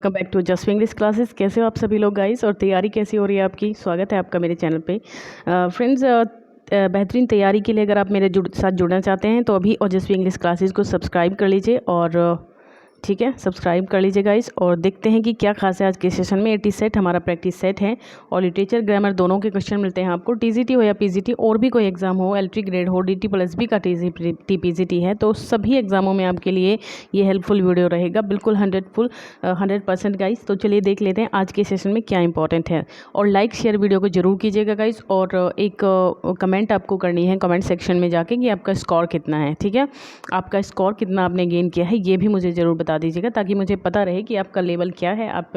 Welcome back to just English classes. कैसे हो आप सभी लोग गाइस, और तैयारी कैसी हो रही है आपकी? स्वागत है आपका मेरे चैनल पे। फ्रेंड्स, बेहतरीन तैयारी के लिए अगर आप मेरे साथ जुड़ना चाहते हैं तो अभी ओजस्वी इंग्लिश क्लासेस को सब्सक्राइब कर लीजिए और ठीक है, सब्सक्राइब कर लीजिए गाइस। और देखते हैं कि क्या खास है आज के सेशन में। 80 सेट हमारा प्रैक्टिस सेट है और लिटरेचर ग्रामर दोनों के क्वेश्चन मिलते हैं आपको। टीजीटी हो या पीजीटी और भी कोई एग्जाम हो, एलटी ग्रेड हो, डीटी प्लस बी का टीपीजीटी है, तो सभी एग्जामों में आपके लिए ये हेल्पफुल वीडियो रहेगा, बिल्कुल 100% गाइस। तो चलिए देख लेते हैं आज के सेशन में क्या इंपॉर्टेंट है। और लाइक शेयर वीडियो को जरूर कीजिएगा गाइस, और एक कमेंट आपको करनी है कमेंट सेक्शन में जाके कि आपका स्कोर कितना है। ठीक है, आपका स्कोर कितना आपने गेन किया है ये भी मुझे ज़रूर बता दीजिएगा, ताकि मुझे पता रहे कि आपका लेवल क्या है, आप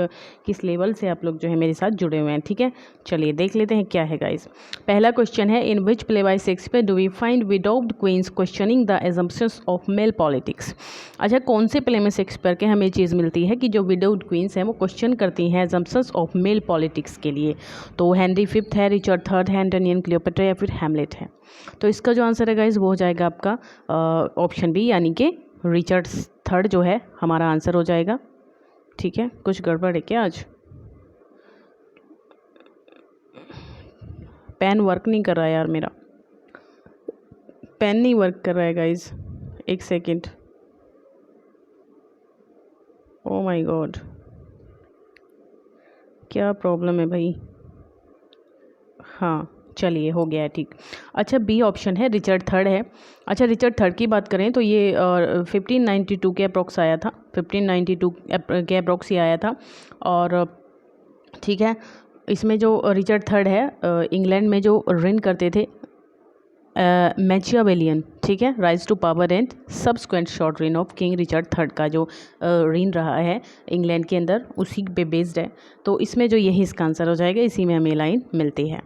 किस लेवल से आप लोग जो है मेरे साथ जुड़े हुए हैं। ठीक है, चलिए देख लेते हैं क्या है गाइस। पहला क्वेश्चन है, in which play by Shakespeare do we find without queens questioning the assumptions of male politics. अच्छा, कौन से प्ले में शेक्सपियर के हमें चीज़ मिलती है कि जो विदाउट क्वींस हैं वो क्वेश्चन करती हैं एजम्पशंस ऑफ मेल पॉलिटिक्स के लिए? तो हेनरी फिफ्थ है, रिचर्ड थर्ड है, एंटोनी एंड क्लियोपेट्रा या फिर हैमलेट है। तो इसका जो आंसर है गाइस वो हो जाएगा आपका ऑप्शन बी, यानी कि रिचर्ड थर्ड जो है हमारा आंसर हो जाएगा। ठीक है, कुछ गड़बड़ है क्या आज? पेन वर्क नहीं कर रहा है यार, मेरा पेन नहीं वर्क कर रहा है गाइस, एक सेकेंड। ओ माय गॉड, क्या प्रॉब्लम है भाई? हाँ चलिए, हो गया है ठीक। अच्छा, बी ऑप्शन है, रिचर्ड थर्ड है। अच्छा, रिचर्ड थर्ड की बात करें तो ये 1592 के अप्रॉक्स आया था, 1592 के अप्रॉक्स ही आया था। और ठीक है, इसमें जो रिचर्ड थर्ड है इंग्लैंड में जो रेन करते थे, मैचियावेलियन, ठीक है, rise to power and subsequent short reign of king Richard third का जो रेन रहा है इंग्लैंड के अंदर, उसी पे बेस्ड है। तो इसमें जो यही इसका आंसर हो जाएगा, इसी में हमें लाइन मिलती है।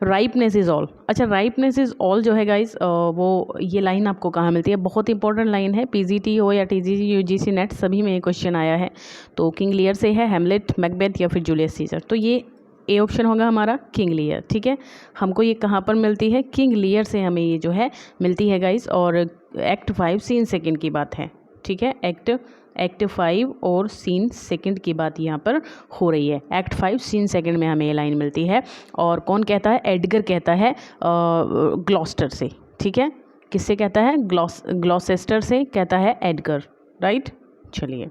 राइपनेस इज़ ऑल। अच्छा, राइपनेस इज़ ऑल जो है गाइस, वो ये लाइन आपको कहाँ मिलती है? बहुत इंपॉर्टेंट लाइन है, पीजीटी हो या टीजीटी यूजीसी नेट सभी में ये क्वेश्चन आया है। तो किंग लियर से है, हैमलेट, मैकबेथ या फिर जूलियस सीजर। तो ये ए ऑप्शन होगा हमारा, किंग लियर। ठीक है, हमको ये कहाँ पर मिलती है? किंग लियर से हमें ये जो है मिलती है गाइस। और एक्ट 5 सीन सेकेंड की बात है। ठीक है, एक्ट 5 और सीन सेकंड की बात यहाँ पर हो रही है। एक्ट 5 सीन सेकंड में हमें ये लाइन मिलती है। और कौन कहता है? एडगर कहता है ग्लॉस्टर से। ठीक है, किससे कहता है? ग्लॉसेस्टर से कहता है एडगर, राइट। चलिए,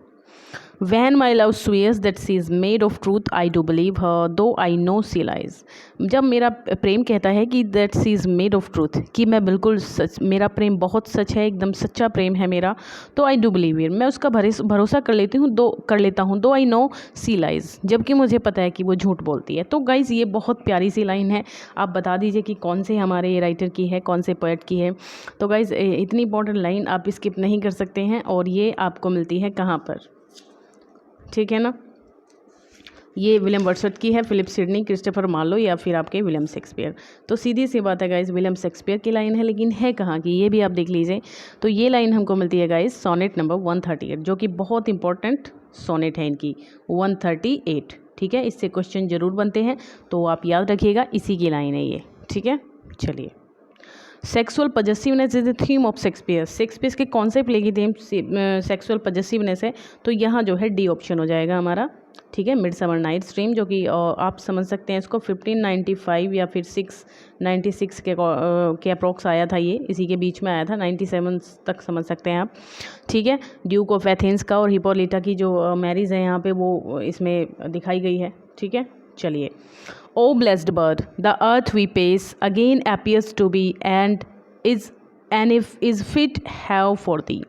When my love swears that she is made of truth, I do believe her, though I know she lies. जब मेरा प्रेम कहता है कि that she is made of truth, कि मैं बिल्कुल सच, मेरा प्रेम बहुत सच है, एकदम सच्चा प्रेम है मेरा, तो I do believe her, मैं उसका भरोसा कर लेता हूँ, though I know she lies, जबकि मुझे पता है कि वो झूठ बोलती है। तो गाइज़ ये बहुत प्यारी सी लाइन है। आप बता दीजिए कि कौन से हमारे ये राइटर की है, कौन से पोएट की है। तो गाइज़ इतनी इंपॉर्टेंट लाइन आप स्किप नहीं कर सकते हैं, और ये आपको मिलती है कहाँ पर? ठीक है ना, ये विलियम वर्ड्सवर्थ की है, फिलिप सिडनी, क्रिस्टोफर मार्लो या फिर आपके विलियम शेक्सपियर। तो सीधी सी बात है गाइस, विलियम शेक्सपियर की लाइन है, लेकिन है कहाँ की ये भी आप देख लीजिए। तो ये लाइन हमको मिलती है गाइस सोनेट नंबर 138, जो कि बहुत इंपॉर्टेंट सोनेट है इनकी, 138। ठीक है, इससे क्वेश्चन जरूर बनते हैं, तो आप याद रखिएगा, इसी की लाइन है ये। ठीक है, चलिए। Sexual possessiveness is the theme of Shakespeare. Shakespeare के कौन से प्ले की थीम सेक्सुअल पजेसिवनेस है? तो यहाँ जो है डी ऑप्शन हो जाएगा हमारा। ठीक है, मिडसमर नाइट्स ड्रीम, जो कि आप समझ सकते हैं इसको 1595 या फिर 696 के अप्रॉक्स आया था, ये इसी के बीच में आया था, 97 तक समझ सकते हैं आप। ठीक है, ड्यूक ऑफ एथेंस का और हिपोलिटा की जो मैरिज है यहाँ पे, वो इसमें दिखाई गई है। ठीक है, चलिए। O blessed bird, the earth we pace again appears to be and is fit have for thee.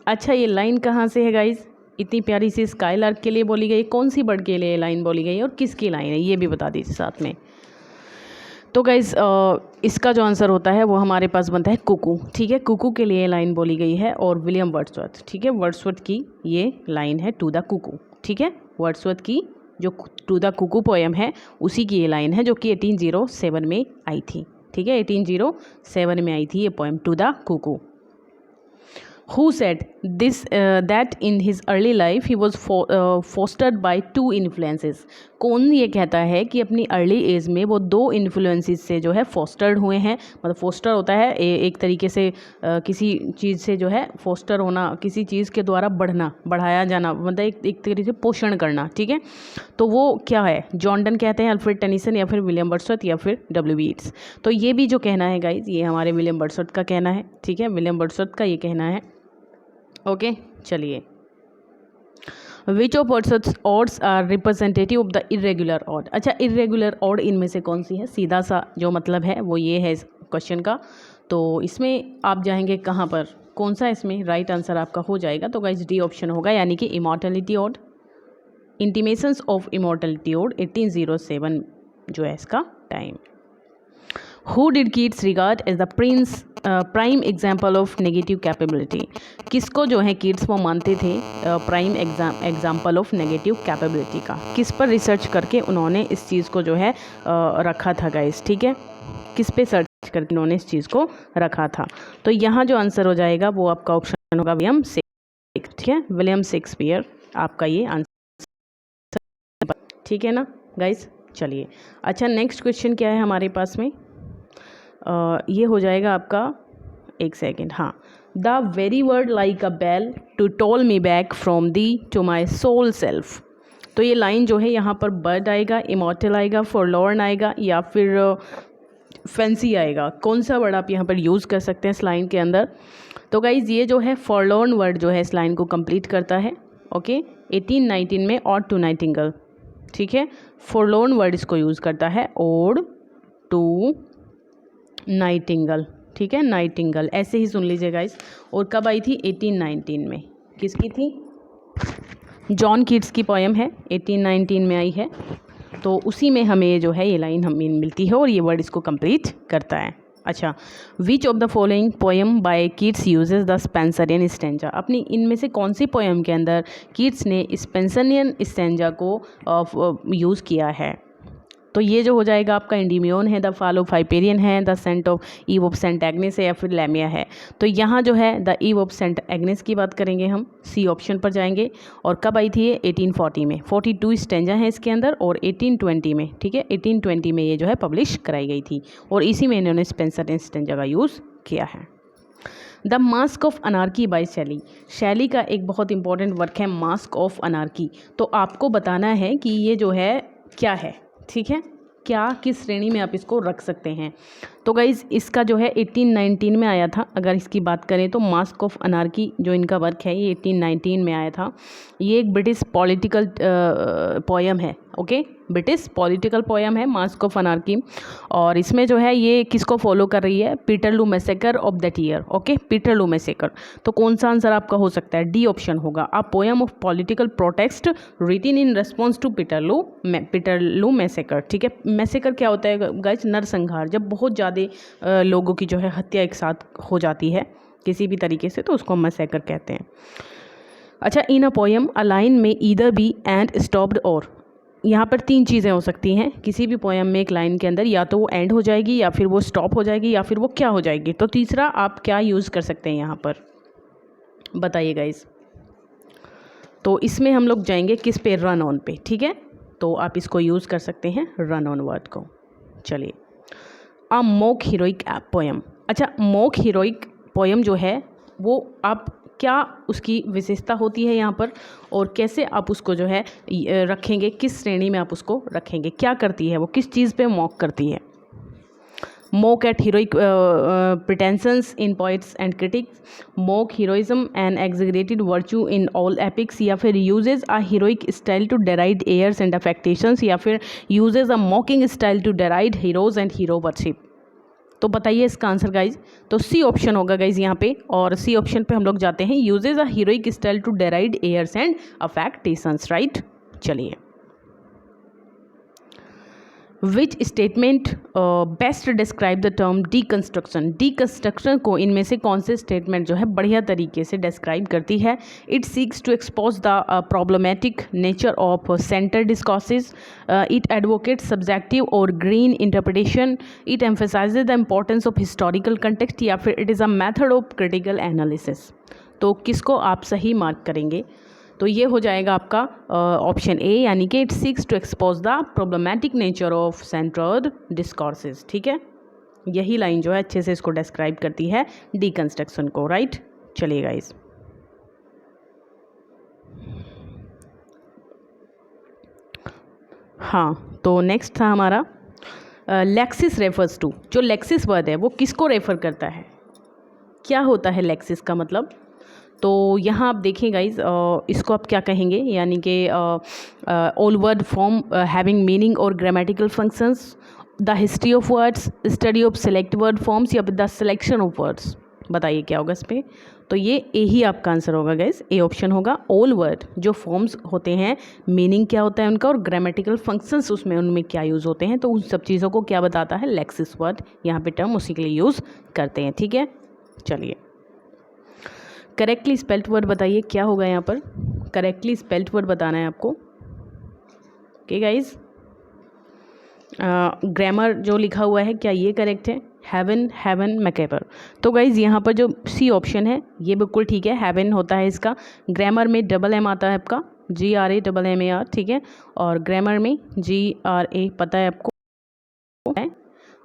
अच्छा, ये लाइन कहाँ से है गाइज? इतनी प्यारी सी स्काईलार्क के लिए बोली गई, कौन सी बर्ड के लिए लाइन बोली गई और किसकी लाइन है ये भी बता दीजिए साथ में। तो गाइज इसका जो आंसर होता है वो हमारे पास बनता है कुकू। ठीक है, कुकू के लिए लाइन बोली गई है, और विलियम वर्ड्सवर्थ, ठीक है, वर्ड्सवर्थ की ये लाइन है टू द कुकू। ठीक है, वर्ड्सवर्थ की जो टू द कुकू पोएम है उसी की ये लाइन है, जो कि 1807 में आई थी। ठीक है, 1807 में आई थी ये poem to the cuckoo. who said this that in his early life he was fostered by two influences. कौन ये कहता है कि अपनी अर्ली एज में वो दो इन्फ्लुएंसेस से जो है फोस्टर्ड हुए हैं, मतलब फोस्टर होता है एक तरीके से किसी चीज़ से जो है फोस्टर होना, किसी चीज़ के द्वारा बढ़ना, बढ़ाया जाना, मतलब एक तरीके से पोषण करना, ठीक है। तो वो क्या है, जॉन डन कहते हैं, अल्फ्रेड टेनिसन, या फिर विलियम वर्ड्सवर्थ, या फिर W.B. येट्स। तो ये भी जो कहना है गाइज, ये हमारे विलियम वर्ड्सवर्थ का कहना है, ठीक है, विलियम वर्ड्सवर्थ का ये कहना है। ओके चलिए, which of Wordsworth odes are representative of the irregular ode. अच्छा, इरेगुलर ऑड इनमें से कौन सी है, सीधा सा जो मतलब है वो ये है इस क्वेश्चन का। तो इसमें आप जाएंगे कहाँ पर, कौन सा इसमें राइट आंसर आपका हो जाएगा, तो गाइस डी ऑप्शन होगा, यानी कि immortality ode, intimations of immortality ode 1807 जो है इसका time. Who did Keats regard as the prime example of negative capability. किसको जो है कीट्स वो मानते थे prime example of negative capability का, किस पर रिसर्च करके उन्होंने इस चीज़ को जो है रखा था गाइस, ठीक है, किस पे सर्च करके उन्होंने इस चीज़ को रखा था। तो यहाँ जो आंसर हो जाएगा वो आपका ऑप्शन होगा विलियम शेक्सपियर, ठीक है, विलियम शेक्सपियर आपका ये आंसर, ठीक है ना गाइस। चलिए, अच्छा नेक्स्ट क्वेश्चन क्या है हमारे पास में, ये हो जाएगा आपका, एक सेकेंड, हाँ, the very word like a bell to toll me back from thee to my sole self. तो ये लाइन जो है यहाँ पर बर्ड आएगा, इमॉर्टल आएगा, फॉरलॉर्न आएगा, या फिर फैंसी आएगा, कौन सा वर्ड आप यहाँ पर यूज़ कर सकते हैं इस लाइन के अंदर। तो गाइज ये जो है फॉरलॉर्न वर्ड जो है इस लाइन को कंप्लीट करता है, ओके, 1819 में ऑड टू नाइटिंगेल, ठीक है, फॉरलॉर्न वर्ड इसको यूज़ करता है, ऑड टू नाइटिंगेल, ठीक है, नाइटिंगेल ऐसे ही सुन लीजिए गाइस। और कब आई थी, 1819 में, किसकी थी, जॉन कीट्स की पोएम है, 1819 में आई है। तो उसी में हमें जो है ये लाइन हमें मिलती है और ये वर्ड इसको कंप्लीट करता है। अच्छा, which of the following poem by Keats uses the Spenserian stanza. अपनी इनमें से कौन सी पोएम के अंदर कीट्स ने स्पेंसरियन स्टेंजा को यूज़ किया है। तो ये जो हो जाएगा आपका इंडिमियोन है, द फॉल ऑफ हाइपेरियन है, the saint of Eve of Saint Agnes है, या फिर लैमिया है। तो यहाँ जो है the Eve of Saint Agnes की बात करेंगे हम, सी ऑप्शन पर जाएंगे। और कब आई थी ये, 1840 में, 42 स्टेंजा है इसके अंदर, और 1820 में, ठीक है, 1820 में ये जो है पब्लिश कराई गई थी, और इसी में इन्होंने स्पेंसरियन स्टेंजा का यूज़ किया है। The mask of anarchy by Shelley. Shelley का एक बहुत इंपॉर्टेंट वर्क है मास्क ऑफ अनार्की। तो आपको बताना है कि ये जो है क्या है, ठीक है, क्या किस श्रेणी में आप इसको रख सकते हैं। तो गाइज़ इसका जो है 1819 में आया था, अगर इसकी बात करें तो मास्क ऑफ अनार्की जो इनका वर्क है ये 1819 में आया था। ये एक ब्रिटिश पॉलिटिकल पोएम है, ओके, ब्रिटिश पॉलिटिकल पोएम है मास्क ऑफ अनार्की। और इसमें जो है ये किसको फॉलो कर रही है, Peterloo massacre of that year, okay, Peterloo massacre. तो कौन सा आंसर आपका हो सकता है, डी ऑप्शन होगा, a poem of political protest written in response to Peterloo massacre, ठीक है। मैसेकर क्या होता है गाइस, नरसंहार, जब बहुत ज़्यादा लोगों की जो है हत्या एक साथ हो जाती है किसी भी तरीके से, तो उसको मैसेकर कहते हैं। अच्छा, इन अ पोएम अ लाइन में ईदर बी एंड स्टॉप्ड, और यहाँ पर तीन चीज़ें हो सकती हैं किसी भी पोएम में, एक लाइन के अंदर या तो वो एंड हो जाएगी, या फिर वो स्टॉप हो जाएगी, या फिर वो क्या हो जाएगी। तो तीसरा आप क्या यूज़ कर सकते हैं यहाँ पर, बताइए गाइस। तो इसमें हम लोग जाएंगे किस पे, रन ऑन पे, ठीक है। तो आप इसको यूज़ कर सकते हैं रन ऑन वर्ड को। चलिए, अ मोक हीरोइक पोएम। अच्छा, मोक हीरोइक पोएम जो है वो आप क्या उसकी विशेषता होती है यहाँ पर, और कैसे आप उसको जो है रखेंगे, किस श्रेणी में आप उसको रखेंगे, क्या करती है वो, किस चीज़ पे मॉक करती है। mock at heroic pretensions in poets and critics, mock heroism and exaggerated virtue in all epics, या फिर uses a heroic style to deride airs and affectations, या फिर uses a mocking style to deride heroes and hero worship। तो बताइए इसका answer guys. तो C option होगा guys यहाँ पे, और सी ऑप्शन पे हम लोग जाते हैं, uses a heroic style to deride airs and affectations, right. चलिए, which statement best describe the term deconstruction. Deconstruction को इनमें से कौन से स्टेटमेंट जो है बढ़िया तरीके से डिस्क्राइब करती है। It seeks to expose the problematic nature of centre discourses, it advocate subjective और green interpretation, it emphasises the importance of historical context, या फिर it is a method of critical analysis. तो किसको आप सही मार्क करेंगे? तो ये हो जाएगा आपका ऑप्शन ए, यानी कि it seeks to expose the problematic nature of centroid discourses. ठीक है, यही लाइन जो है अच्छे से इसको डिस्क्राइब करती है डीकंस्ट्रक्शन को, राइट। चलिए गाइस, हाँ, तो नेक्स्ट था हमारा लेक्सिस रेफर्स टू। जो लेक्सिस वर्ड है वो किसको रेफर करता है? क्या होता है लेक्सिस का मतलब? तो यहाँ आप देखें गाइज, इसको आप क्या कहेंगे, यानी कि all word form having meaning और grammatical functions, the history of words, study of select word forms, या द सिलेक्शन ऑफ वर्ड्स। बताइए क्या होगा इस पर? तो ये ए ही आपका आंसर होगा गाइज, ए ऑप्शन होगा। ऑल वर्ड जो फॉर्म्स होते हैं, मीनिंग क्या होता है उनका, और ग्रामेटिकल फंक्शंस उसमें उनमें क्या यूज़ होते हैं, तो उन सब चीज़ों को क्या बताता है? Lexus word. यहाँ पे टर्म उसी के लिए यूज़ करते हैं। ठीक है, चलिए करेक्टली स्पेल्ट वर्ड बताइए क्या होगा यहाँ पर? करेक्टली स्पेल्ट वर्ड बताना है आपको। ओके गाइज, ग्रामर जो लिखा हुआ है क्या ये करेक्ट है? Heaven, heaven, macabre. तो गाइज यहाँ पर जो सी ऑप्शन है ये बिल्कुल ठीक है, हेवन होता है इसका। ग्रामर में डबल एम आता है आपका, GRAMMAR, ठीक है। और ग्रामर में GRA पता है आपको,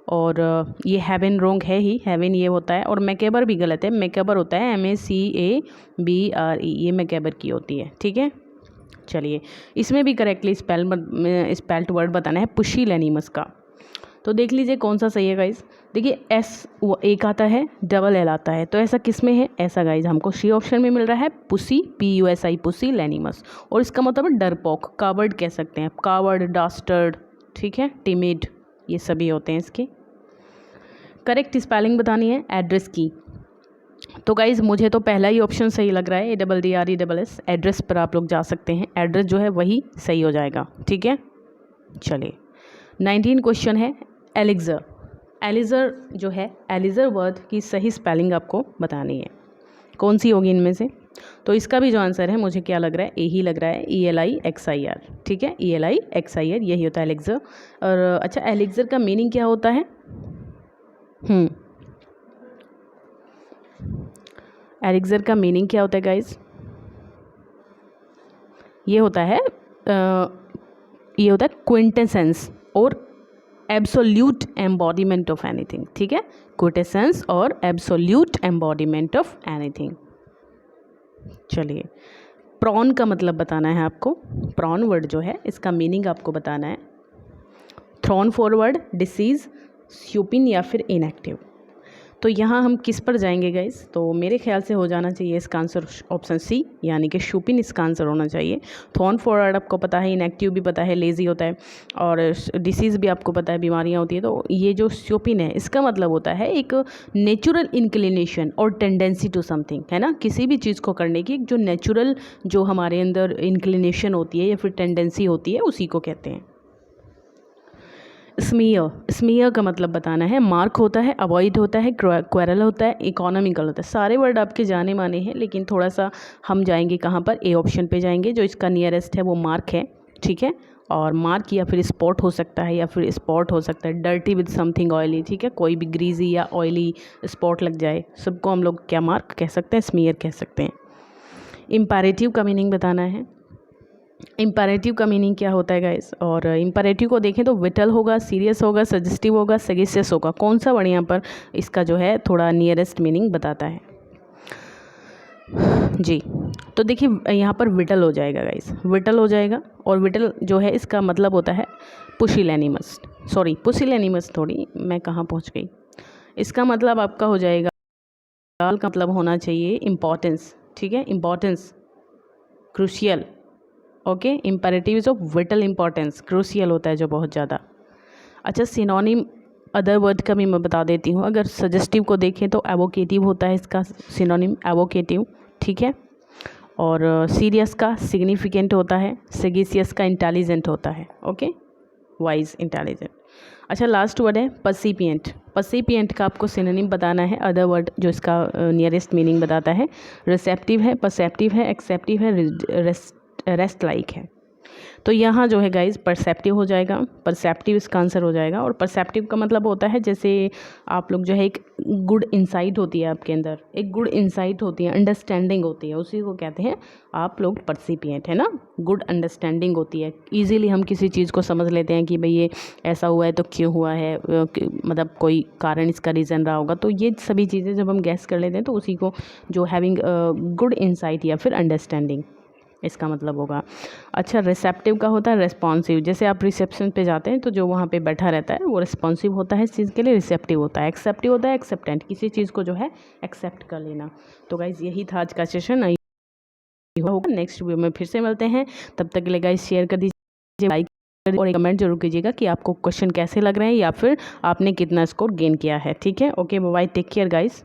और ये हेवन रोंग है ही, हेवन ये होता है। और मैकेबर भी गलत है, मैकेबर होता है MACABRE, ये मैकेबर की होती है। ठीक है, चलिए इसमें भी करेक्टली स्पेल्ट वर्ड बताना है पुशिलैनिमस का। तो देख लीजिए कौन सा सही है गाइज। देखिए एस एक आता है, डबल एल आता है, तो ऐसा किस में है? ऐसा गाइज हमको सी ऑप्शन में मिल रहा है, पुसी, PUSI, पुशिलैनिमस। और इसका मतलब है डरपोक, कावर्ड कह सकते हैं, कावर्ड, डास्टर्ड, ठीक है, टिमिड, ये सभी होते हैं इसके। करेक्ट स्पेलिंग बतानी है एड्रेस की। तो गाइज़ मुझे तो पहला ही ऑप्शन सही लग रहा है, ADDRESS, एड्रेस पर आप लोग जा सकते हैं, एड्रेस जो है वही सही हो जाएगा। ठीक है, चलिए 19 क्वेश्चन है एलिक्जर। एलिक्जर जो है, एलिक्जर वर्ड की सही स्पेलिंग आपको बतानी है, कौन सी होगी इनमें से? तो इसका भी जो आंसर है मुझे क्या लग रहा है, ए ही लग रहा है, ELIXIR। ठीक है, ELIXIR यही होता है एलिक्जर। और अच्छा, एलिक्जर का मीनिंग क्या होता है? एलिक्जर का मीनिंग क्या होता है गाइज? ये होता है क्विंटेसेंस और एब्सोल्यूट एम्बॉडीमेंट ऑफ एनीथिंग। ठीक है, क्विंटेसेंस और एब्सोल्यूट एम्बॉडीमेंट ऑफ एनीथिंग। चलिए प्रॉन का मतलब बताना है आपको। प्रॉन वर्ड जो है इसका मीनिंग आपको बताना है। थ्रोन फॉरवर्ड, डिसीज, स्यूपिन या फिर इनएक्टिव। तो यहाँ हम किस पर जाएंगे गाइस? तो मेरे ख्याल से हो जाना चाहिए इसका आंसर ऑप्शन सी, यानी कि शूपिन इसका आंसर होना चाहिए। थॉर्न फॉरवर्ड आपको पता है, इनएक्टिव भी पता है, लेज़ी होता है, और डिसीज़ भी आपको पता है, बीमारियाँ होती है। तो ये जो शूपिन है इसका मतलब होता है एक नेचुरल इंक्लिनेशन और टेंडेंसी टू समथिंग, है ना, किसी भी चीज़ को करने की जो नेचुरल जो हमारे अंदर इंक्लिनेशन होती है या फिर टेंडेंसी होती है उसी को कहते हैं। स्मीयर, स्मीयर का मतलब बताना है। मार्क होता है, अवॉइड होता है, क्वेरल होता है, इकोनॉमिकल होता है। सारे वर्ड आपके जाने माने हैं, लेकिन थोड़ा सा हम जाएंगे कहाँ पर? ए ऑप्शन पे जाएंगे, जो इसका नियरेस्ट है वो मार्क है। ठीक है, और मार्क या फिर स्पॉट हो सकता है, या फिर स्पॉट हो सकता है, डर्टी विद समथिंग ऑयली। ठीक है, कोई भी ग्रीजी या ऑयली स्पॉट लग जाए, सबको हम लोग क्या मार्क कह सकते हैं? स्मीयर कह सकते हैं। इम्पैरेटिव का मीनिंग बताना है। इम्पैरेटिव का मीनिंग क्या होता है गाइस? और इम्पैरेटिव को देखें तो विटल होगा, सीरियस होगा, सजेस्टिव होगा, सजेसियस होगा। कौन सा वर्ड यहाँ पर इसका जो है थोड़ा नियरेस्ट मीनिंग बताता है जी? तो देखिए यहाँ पर विटल हो जाएगा गाइस, विटल हो जाएगा। और विटल जो है इसका मतलब होता है पुशिलैनिमस, सॉरी पुशिलैनिमस, थोड़ी मैं कहाँ पहुँच गई। इसका मतलब आपका हो जाएगा, का मतलब होना चाहिए इम्पॉर्टेंस। ठीक है, importance, crucial. Okay, imperative is of whittle importance, crucial होता है जो बहुत ज़्यादा। अच्छा, सिनोनिम अदर वर्ड का भी मैं बता देती हूँ। अगर सजेस्टिव को देखें तो एवोकेटिव होता है इसका सिनोनिम, एवोकेटिव। ठीक है, और सीरियस का सिग्निफिकेंट होता है, सेगेसियस का इंटेलिजेंट होता है। Okay, wise, intelligent. अच्छा, लास्ट वर्ड है पसिपिएंट। पसिपिएंट का आपको सिनोनिम बताना है, अदर वर्ड जो इसका नियरेस्ट मीनिंग बताता है। रिसेप्टिव है, परसेप्टिव है, एक्सेप्टिव है, रेस्ट लाइक है। तो यहाँ जो है गाइज परसेप्टिव हो जाएगा, परसेप्टिव इसका आंसर हो जाएगा। और परसेप्टिव का मतलब होता है जैसे आप लोग जो है एक गुड इंसाइट होती है आपके अंदर, एक गुड इंसाइट होती है, अंडरस्टैंडिंग होती है, उसी को कहते हैं आप लोग परसिपिएंट, है ना। गुड अंडरस्टैंडिंग होती है, ईजिली हम किसी चीज़ को समझ लेते हैं कि भाई ये ऐसा हुआ है तो क्यों हुआ है, मतलब कोई कारण इसका रीज़न रहा होगा। तो ये सभी चीज़ें जब हम गैस कर लेते हैं तो उसी को जो हैविंग गुड इंसाइट या फिर अंडरस्टैंडिंग इसका मतलब होगा। अच्छा, रिसेप्टिव का होता है रिस्पॉन्सिव। जैसे आप रिसेप्शन पे जाते हैं तो जो वहाँ पे बैठा रहता है वो रिस्पॉन्सिव होता है इस चीज़ के लिए, रिसेप्टिव होता है। एक्सेप्टिव होता है एक्सेप्टेंट, किसी चीज़ को जो है एक्सेप्ट कर लेना। तो गाइज यही था आज का सेशन, होगा नेक्स्ट वीडियो में फिर से मिलते हैं। तब तक के लिए गाइज शेयर कर दीजिए, लाइक और एक कमेंट जरूर कीजिएगा कि आपको क्वेश्चन कैसे लग रहे हैं या फिर आपने कितना स्कोर गेन किया है। ठीक है, okay, bye, take care guys.